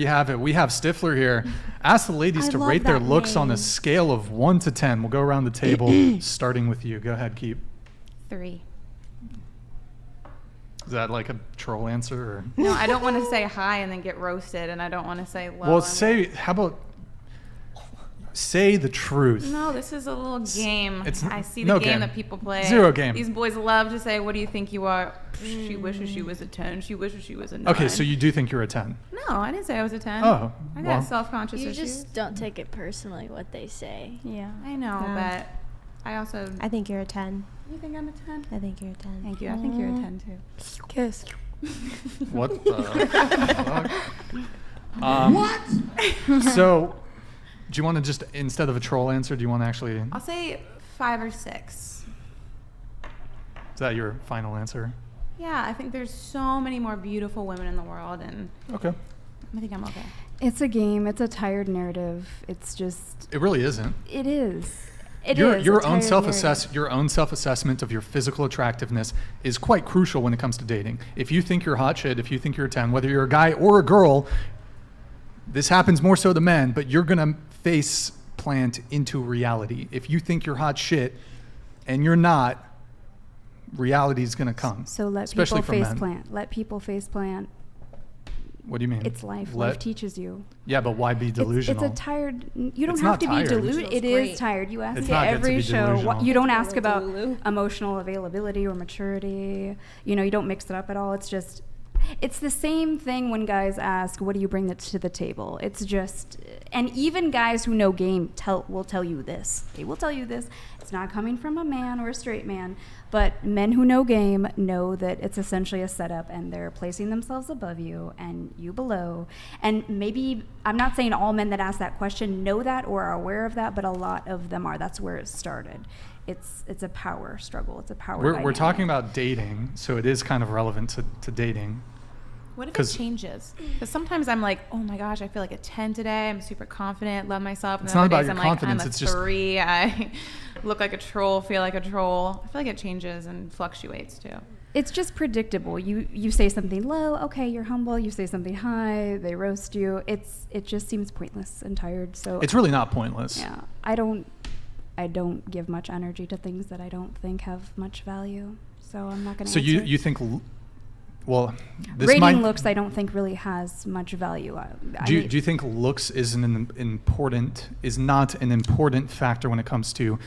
You have it. We have Stifler here. Ask the ladies to rate their looks on a scale of 1 to 10. We'll go around the table, starting with you. Go ahead, Keep. 3. Is that like a troll answer? Or? No, I don't want to say high and then get roasted, and I don't want to say low. Well, how about say the truth? No, this is a little game. I see no the game that people play. 0 game. These boys love to say, what do you think you are? She wishes she was a 10. She wishes she was a 9. Okay, so you do think you're a 10? No, I didn't say I was a 10. Oh, I got self-conscious You issues. just don't take it personally what they say. Yeah. I know, but I also... I think you're a 10. You think I'm a 10? I think you're a 10. Thank you. I think you're a 10 too. Kiss. What the fuck? What? So, do you want to just, instead of a troll answer, do you want to actually... I'll say 5 or 6. Is that your final answer? Yeah, I think there's so many more beautiful women in the world, and Okay. I think I'm okay. It's a game. It's a tired narrative. It's just... It really isn't. It is. Your own self-assessment of your physical attractiveness is quite crucial when it comes to dating. If you think you're hot shit, if you think you're a 10, whether you're a guy or a girl, this happens more so to men, but you're going to face plant into reality. If you think you're hot shit and you're not, reality is going to come. So let especially people for face men. plant. Let people face plant. What do you mean? It's life. Life teaches you. Yeah, but why be delusional? It's a tired... You don't It's have not to be tired. deluded. It is tired. You ask It's it not good to every be show. delusional. You don't ask about emotional availability or maturity. You know, you don't mix it up at all. It's just... It's the same thing when guys ask, what do you bring to the table? It's just... And even guys who know game will tell you this. They will tell you this. It's not coming from a man or a straight man. But men who know game know that it's essentially a setup, and they're placing themselves above you and you below. And maybe, I'm not saying all men that ask that question know that or are aware of that, but a lot of them are. That's where it started. It's a power struggle. It's a power We're dynamic. talking about dating, so it is kind of relevant to dating. What if it changes? Because sometimes I'm like, oh my gosh, I feel like a 10 today. I'm super confident, love myself. And It's then not other about days your I'm confidence, like, I'm it's a just... 3. I look like a troll, feel like a troll. I feel like it changes and fluctuates too. It's just predictable. You say something low, okay, you're humble. You say something high, they roast you. It just seems pointless and tired. So it's really not pointless. Yeah, I don't give much energy to things that I don't think have much value. So I'm not going to. So you think, well, this rating looks I don't think really has much value. Do you think looks is not an important factor when it comes to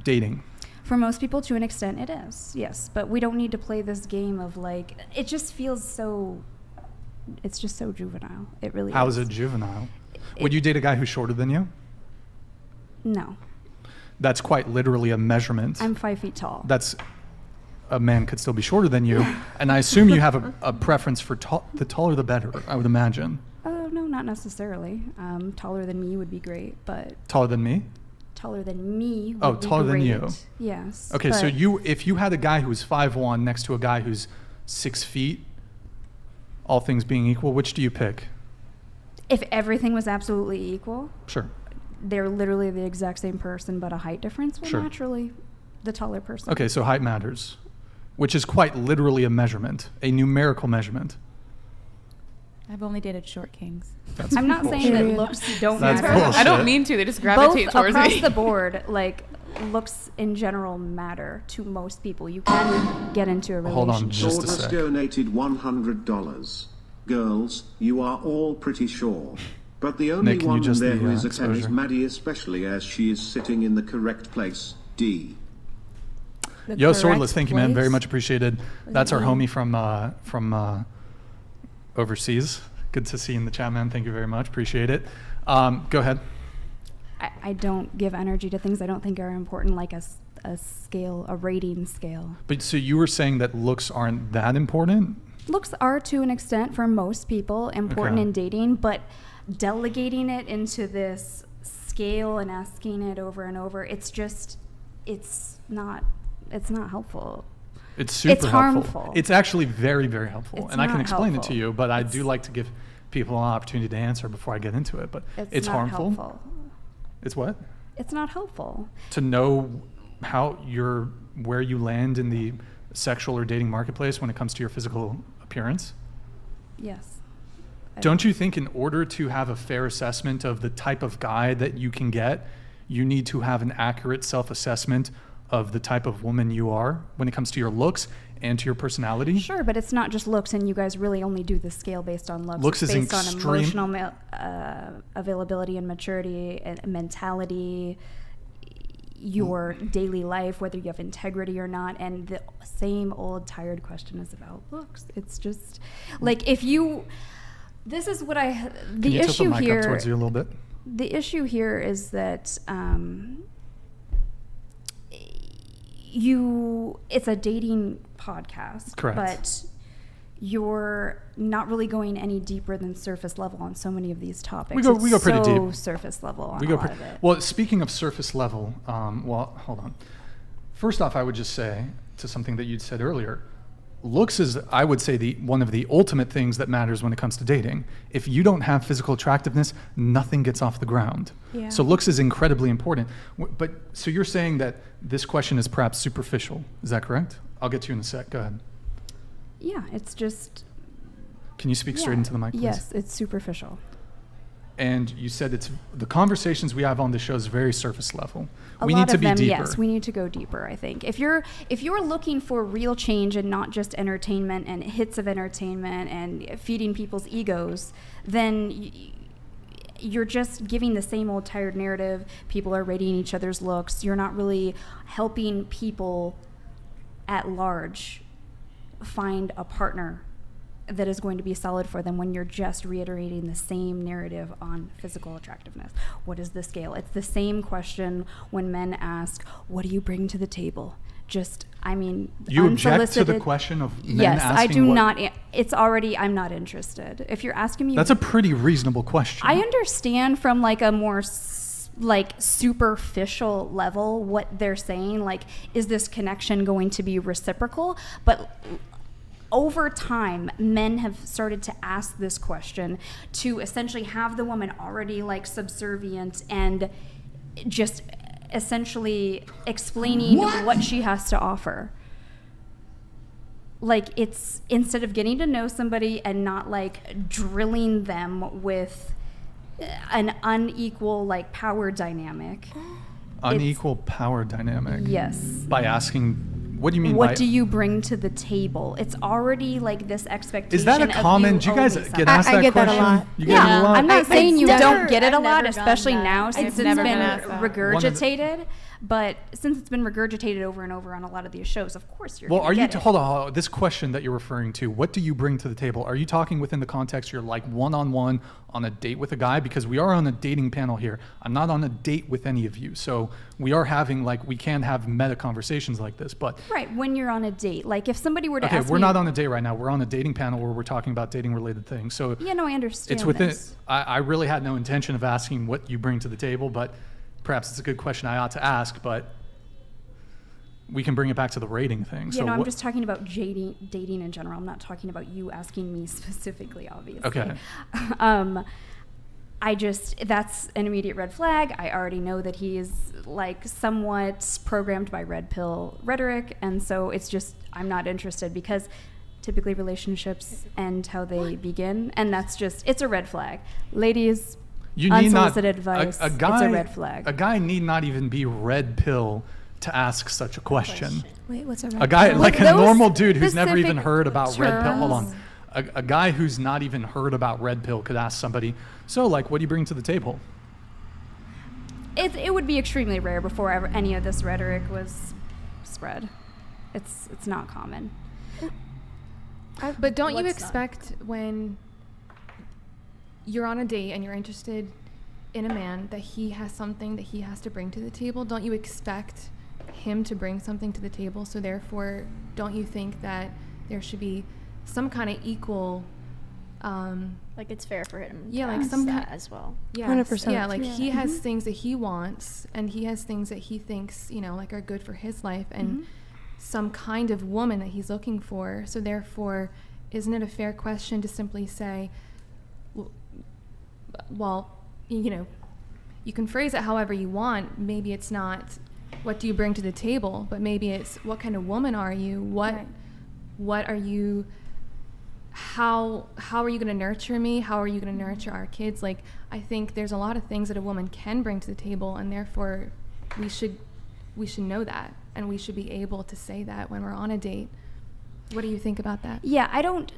dating? For most people, to an extent, it is, yes. But we don't need to play this game of like, it just feels so, it's just so juvenile. It really is. How is it juvenile? Would you date a guy who's shorter than you? No. That's quite literally a measurement. I'm 5 feet tall. A man could still be shorter than you. And I assume you have a preference for the taller the better, I would imagine. Oh, no, not necessarily. Taller than me would be great, but... Taller than me? Taller than me would Oh, be taller than great. you. Yes. Okay, so if you had a guy who's 5'1" next to a guy who's 6 feet, all things being equal, which do you pick? If everything was absolutely equal, Sure. they're literally the exact same person, but a height difference, well, Sure. naturally, the taller person. Okay, so height matters, which is quite literally a measurement, a numerical measurement. I've only dated short kings. That's I'm not bullshit. saying that looks don't That's matter. bullshit. I don't mean to. They just gravitate Both towards across me. the board, like, looks in general matter to most people. You can get into a relationship. Hold on just a Lord has sec. donated $100. Girls, you are all pretty sure. But the only Nick, can you one just there the, who is a 10 is exposure? Maddie, especially as she is sitting in the correct place. D. Yo, Swordless, thank you, man. Very much appreciated. That's our homie from overseas. Good to see you in the chat, man. Thank you very much. Appreciate it. Go ahead. I don't give energy to things I don't think are important, like a scale, a rating scale. But so you were saying that looks aren't that important? Looks are, to an extent, for most people, important Okay. in dating, but delegating it into this scale and asking it over and over, it's not helpful. It's super It's helpful. harmful. It's actually very, very helpful. It's And I can not explain it to helpful. you, but I do like to give people an opportunity to answer before I get into it. But it's not harmful. helpful. It's what? It's not helpful. To know where you land in the sexual or dating marketplace when it comes to your physical appearance? Yes. Don't you think in order to have a fair assessment of the type of guy that you can get, you need to have an accurate self-assessment of the type of woman you are when it comes to your looks and to your personality? Sure, but it's not just looks, and you guys really only do the scale based on looks. Looks It's is based on extreme- emotional availability and maturity and mentality, your daily life, whether you have integrity or not, and the same old tired question is about looks. It's just like if you. This is what Can the you tilt issue the mic here. up towards you a little bit? The issue here is that it's a dating podcast. Correct. But you're not really going any deeper than surface level on so many of these topics. We go pretty so deep. surface level on We a go lot pre- of it. Well, speaking of surface level, well, hold on. First off, I would just say to something that you'd said earlier, looks is, I would say, one of the ultimate things that matters when it comes to dating. If you don't have physical attractiveness, nothing gets off the ground. Yeah. So looks is incredibly important. But so you're saying that this question is perhaps superficial. Is that correct? I'll get to you in a sec. Go ahead. Yeah, it's just. Can you speak straight yeah. into the mic, please? Yes, it's superficial. And you said it's the conversations we have on this show is very surface level. A We lot need to of be them, deeper. yes, we need to go deeper. I think if you're looking for real change and not just entertainment and hits of entertainment and feeding people's egos, then you're just giving the same old tired narrative. People are rating each other's looks. You're not really helping people at large find a partner that is going to be solid for them when you're just reiterating the same narrative on physical attractiveness. What is the scale? It's the same question when men ask, what do you bring to the table? Just, I mean, You object to the unsolicited- question of men Yes, I asking do what- not. It's already, I'm not interested. If you're asking me, That's a pretty reasonable question. I understand from like a more like superficial level what they're saying. Like, is this connection going to be reciprocal? But over time, men have started to ask this question to essentially have the woman already like subservient and just essentially explaining what she has to offer. Like, it's instead of getting to know somebody and not like drilling them with an unequal like power dynamic. Unequal power dynamic. Yes. By asking, what do you mean What by... do you bring to the table? It's already like this expectation. Is that a of common... Do you guys owning get something. asked I that get that a question? lot. You get it a lot? I'm not I- saying you I've don't get it a I've lot, never especially gotten now that. since I've it's never been been asked that. regurgitated. But since it's been regurgitated over and over on a lot of these shows, of course you're Well, gonna are you... get it. Hold on. This question that you're referring to, what do you bring to the table? Are you talking within the context you're like one-on-one on a date with a guy? Because we are on a dating panel here. I'm not on a date with any of you. So we are having like... We can have meta conversations like this, but... Right, when you're on a date. Like if somebody were to Okay, ask we're me, not on a date right now. We're on a dating panel where we're talking about dating-related things. So Yeah, no, I understand it's within... this. I really had no intention of asking what you bring to the table, but perhaps it's a good question I ought to ask, but we can bring it back to the rating thing. You So know, I'm what- just talking about dating in general. I'm not talking about you asking me specifically, obviously. Okay. That's an immediate red flag. I already know that he is like somewhat programmed by red pill rhetoric. And so it's just, I'm not interested because typically relationships end how they begin. And that's just, it's a red flag. Ladies, You need not unsolicited advice, a guy, it's a red flag. A guy need not even be red pill to ask such a question. Wait, what's a red A guy pill? like a those normal dude who's never even specific heard about red pill. Hold on. terms- A guy who's not even heard about red pill could ask somebody, so like, what do you bring to the table? It would be extremely rare before ever any of this rhetoric was spread. It's not common. But don't you What's not? expect when you're on a date and you're interested in a man that he has something that he has to bring to the table? Don't you expect him to bring something to the table? So therefore, don't you think that there should be some kind of equal, Like it's fair for him. Yeah, to like ask some that ki- as well. yes, 100%. yeah, like he Mm-hmm. has things that he wants and he has things that he thinks, like are good for his life and Mm-hmm. some kind of woman that he's looking for. So therefore, isn't it a fair question to simply say, well, you can phrase it however you want. Maybe it's not what do you bring to the table, but maybe it's what kind of woman are you? Right. What are you how are you going to nurture me? How are you going to nurture our kids? Like, I think there's a lot of things that a woman can bring to the table, and therefore we should know that, and we should be able to say that when we're on a date. What do you think about that? Yeah, I don't.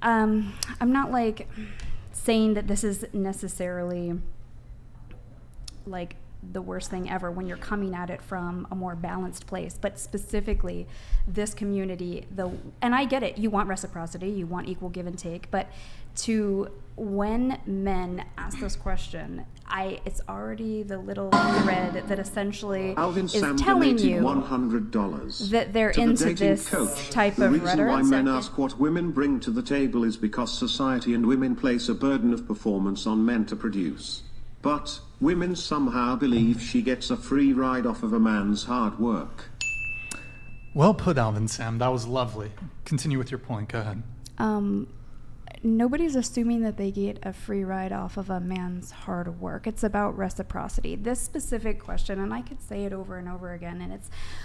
I'm not like saying that this is necessarily like the worst thing ever when you're coming at it from a more balanced place, but specifically this community, and I get it, you want reciprocity, you want equal give and take, but when men ask this question, it's already the little thread that essentially Alvin is Sam telling donated you $100 that they're to the into dating this coach. type the of reason rhetoric. why men ask what women bring to the table is because society and women place a burden of performance on men to produce. But women somehow believe she gets a free ride off of a man's hard work. Well put, Alvin Sam. That was lovely. Continue with your point. Go ahead. Nobody's assuming that they get a free ride off of a man's hard work. It's about reciprocity. This specific question, and I could say it over and over again, and it's